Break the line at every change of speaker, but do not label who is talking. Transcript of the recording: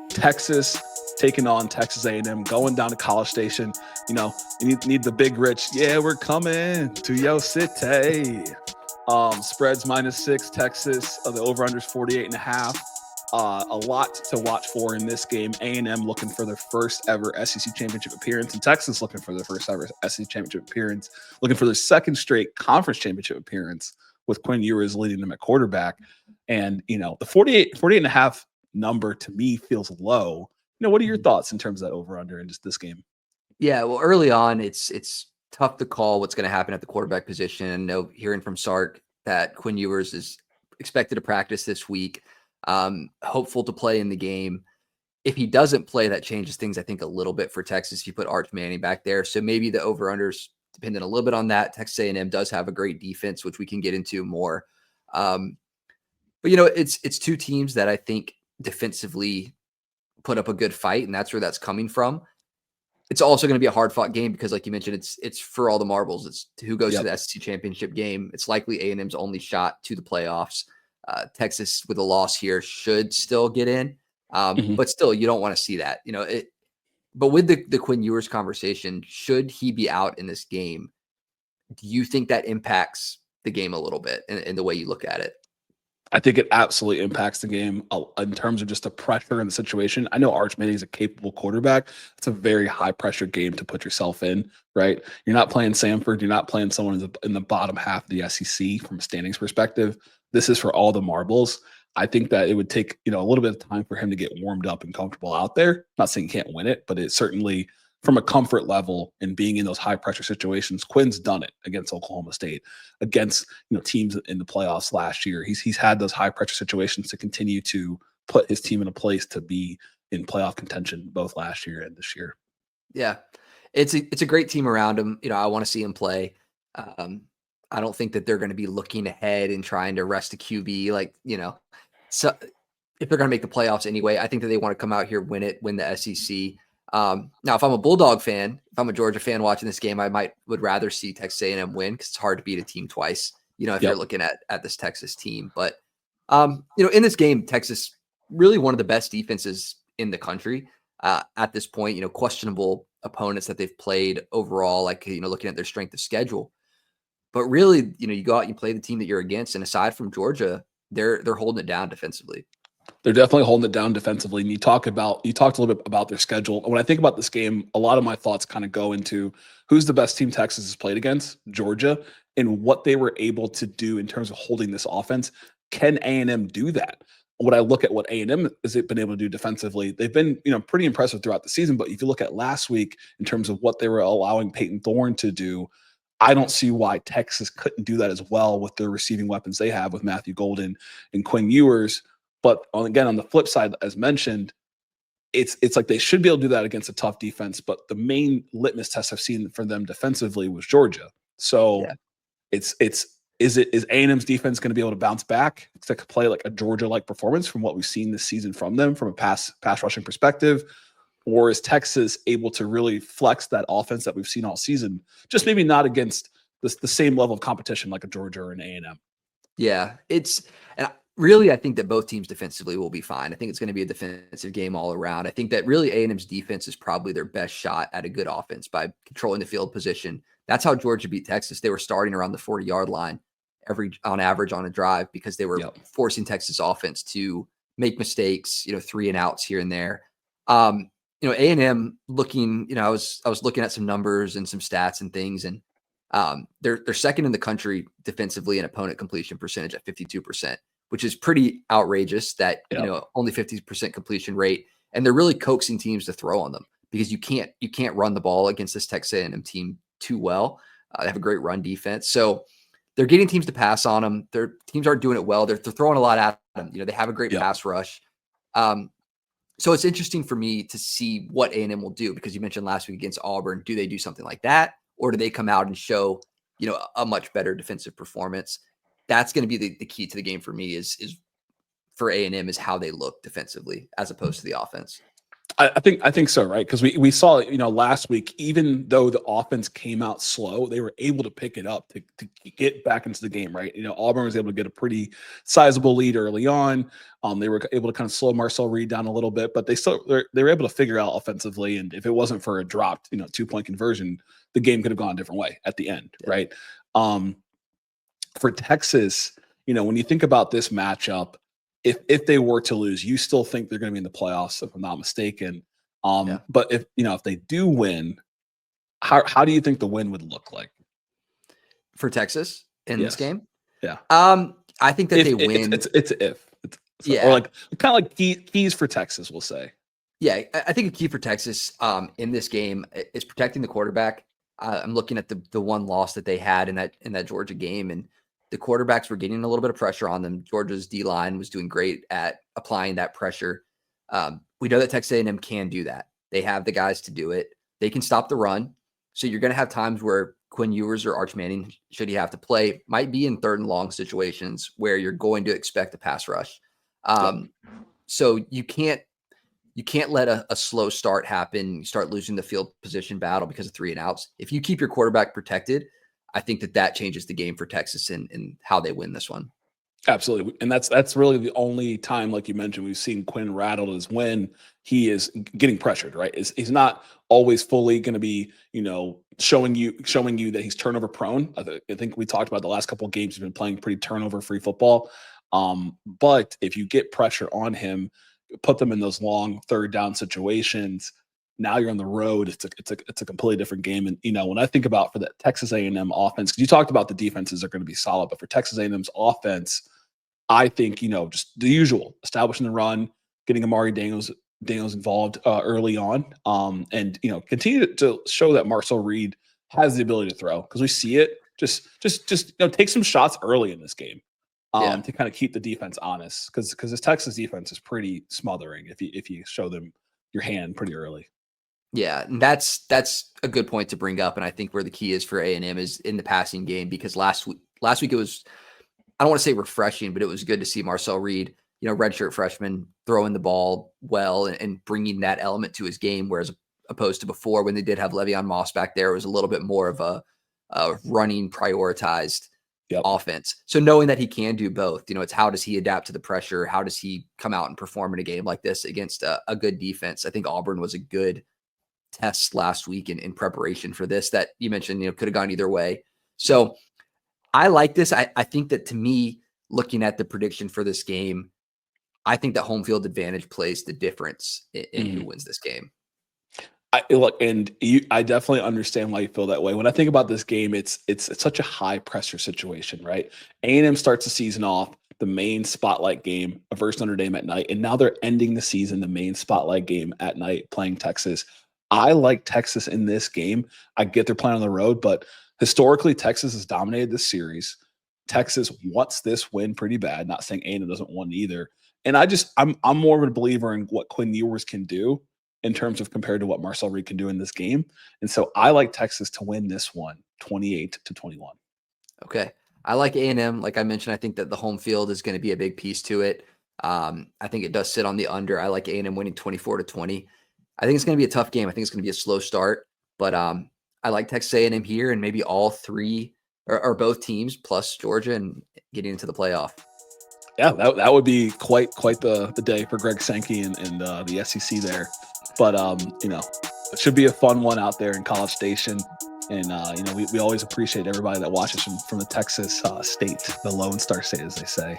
Texas taking on Texas A&M, going down to College Station. You need the big rich. Yeah, we're coming to your city. Spreads -6. Texas. The over/unders 48.5. A lot to watch for in this game. A&M looking for their first ever SEC championship appearance, and Texas looking for their first ever SEC championship appearance, looking for their second straight conference championship appearance with Quinn Ewers leading them at quarterback. And, the 48.5 number to me feels low. What are your thoughts in terms of that over/under in just this game?
Yeah, well, early on, it's tough to call what's going to happen at the quarterback position. Hearing from Sark that Quinn Ewers is expected to practice this week, hopeful to play in the game. If he doesn't play, that changes things, I think, a little bit for Texas. You put Arch Manning back there, so maybe the over/unders dependent a little bit on that. Texas A&M does have a great defense, which we can get into more. But it's two teams that I think defensively put up a good fight, and that's where that's coming from. It's also going to be a hard-fought game because, like you mentioned, it's for all the marbles. It's who goes to the SEC championship game. It's likely A&M's only shot to the playoffs. Texas, with a loss here, should still get in, but still, you don't want to see that. But with the Quinn Ewers conversation, should he be out in this game, do you think that impacts the game a little bit in the way you look at it?
I think it absolutely impacts the game in terms of just the pressure and the situation. I know Arch Manning is a capable quarterback. It's a very high pressure game to put yourself in, right? You're not playing Samford. You're not playing someone in the bottom half of the SEC from a standings perspective. This is for all the marbles. I think that it would take, a little bit of time for him to get warmed up and comfortable out there. Not saying he can't win it, but it certainly, from a comfort level and being in those high pressure situations, Quinn's done it against Oklahoma State, against teams in the playoffs last year. He's had those high pressure situations to continue to put his team in a place to be in playoff contention both last year and this year.
Yeah, it's a great team around him. I want to see him play. I don't think that they're going to be looking ahead and trying to rest a QB, so if they're going to make the playoffs anyway. I think that they want to come out here, win the SEC. Now, if I'm a Bulldog fan, if I'm a Georgia fan watching this game, I would rather see Texas A&M win because it's hard to beat a team twice, if you're looking at this Texas team. But, in this game, Texas, really one of the best defenses in the country at this point, questionable opponents that they've played overall, looking at their strength of schedule. But really, you go out and you play the team that you're against. And aside from Georgia, they're holding it down defensively.
They're definitely holding it down defensively. And you talked a little bit about their schedule. When I think about this game, a lot of my thoughts kind of go into who's the best team Texas has played against, Georgia, and what they were able to do in terms of holding this offense. Can A&M do that? When I look at what A&M has been able to do defensively, they've been, pretty impressive throughout the season. But if you look at last week in terms of what they were allowing Peyton Thorne to do, I don't see why Texas couldn't do that as well with the receiving weapons they have with Matthew Golden and Quinn Ewers. But again, on the flip side, as mentioned, it's like they should be able to do that against a tough defense. But the main litmus test I've seen for them defensively was Georgia. So is A&M's defense going to be able to bounce back to play like a Georgia-like performance from what we've seen this season from them from a pass rushing perspective? Or is Texas able to really flex that offense that we've seen all season, just maybe not against the same level of competition like a Georgia or an A&M?
Yeah, and really, I think that both teams defensively will be fine. I think it's going to be a defensive game all around. I think that really A&M's defense is probably their best shot at a good offense by controlling the field position. That's how Georgia beat Texas. They were starting around the 40-yard line on average on a drive because they were forcing Texas offense to make mistakes, 3 and outs here and there. A&M looking, I was looking at some numbers and some stats and things, and they're second in the country defensively in opponent completion percentage at 52%, which is pretty outrageous that, only 50% completion rate. And they're really coaxing teams to throw on them because you can't run the ball against this Texas A&M team too well. They have a great run defense. So they're getting teams to pass on them. Their teams aren't doing it well. They're throwing a lot at them. They have a great pass rush. So it's interesting for me to see what A&M will do because you mentioned last week against Auburn. Do they do something like that? Or do they come out and show, a much better defensive performance? That's going to be the key to the game for me is for A&M is how they look defensively as opposed to the offense.
I think so, right? Because we saw, last week, even though the offense came out slow, they were able to pick it up to get back into the game, right? Auburn was able to get a pretty sizable lead early on. They were able to kind of slow Marcel Reed down a little bit, but they were able to figure out offensively. And if it wasn't for a dropped, 2-point conversion, the game could have gone a different way at the end, right? For Texas, when you think about this matchup, if they were to lose, you still think they're going to be in the playoffs, if I'm not mistaken.
Yeah.
But if they do win, how do you think the win would look like
For Texas in this game?
Yeah.
I think that they win.
Or like kind of like keys for Texas, we'll say.
Yeah, I think a key for Texas in this game is protecting the quarterback. I'm looking at the one loss that they had in that Georgia game, and the quarterbacks were getting a little bit of pressure on them. Georgia's D-line was doing great at applying that pressure. We know that Texas A&M can do that. They have the guys to do it. They can stop the run. So you're going to have times where Quinn Ewers or Arch Manning, should he have to play, might be in 3rd and long situations where you're going to expect a pass rush. So you can't let a slow start happen. You start losing the field position battle because of 3 and outs. If you keep your quarterback protected, I think that changes the game for Texas and how they win this one.
Absolutely. And that's really the only time, like you mentioned, we've seen Quinn rattled, is when he is getting pressured, right? He's not always fully going to be, showing you that he's turnover prone. I think we talked about the last couple of games, he's been playing pretty turnover free football. But if you get pressure on him, put them in those long 3rd down situations, now you're on the road. It's a completely different game. And, when I think about for the Texas A&M offense, because you talked about the defenses are going to be solid, but for Texas A&M's offense, I think, just the usual, establishing the run, getting Amari Daniels involved early on, and, continue to show that Marcel Reed has the ability to throw, because we see it. Just take some shots early in this game. To kind of keep the defense honest, because this Texas defense is pretty smothering if you show them your hand pretty early.
Yeah, and that's a good point to bring up, and I think where the key is for A&M is in the passing game, because last week it was, I don't want to say refreshing, but it was good to see Marcel Reed, redshirt freshman, throwing the ball well and bringing that element to his game, whereas opposed to before when they did have Le'Veon Moss back there, it was a little bit more of a running prioritized offense. So knowing that he can do both, it's how does he adapt to the pressure? How does he come out and perform in a game like this against a good defense? I think Auburn was a good test last week in preparation for this that you mentioned, could have gone either way. So I like this. I think that, to me, looking at the prediction for this game, I think that home field advantage plays the difference in who wins this game.
I definitely understand why you feel that way. When I think about this game, it's such a high pressure situation, right? A&M starts the season off the main spotlight game versus Notre Dame at night, and now they're ending the season the main spotlight game at night playing Texas. I like Texas in this game. I get they're playing on the road, but historically Texas has dominated this series. Texas wants this win pretty bad. Not saying A&M doesn't want either. And I'm more of a believer in what Quinn Ewers can do in terms of compared to what Marcel Reed can do in this game. And so I like Texas to win this one 28-21.
Okay. I like A&M. Like I mentioned, I think that the home field is going to be a big piece to it. I think it does sit on the under. I like A&M winning 24-20. I think it's going to be a tough game. I think it's going to be a slow start, but I like Texas A&M here, and maybe all three or both teams plus Georgia and getting into the playoff.
Yeah, that would be quite the day for Greg Sankey and the SEC there. But it should be a fun one out there in College Station. And we always appreciate everybody that watches from the Texas state, the Lone Star State, as they say.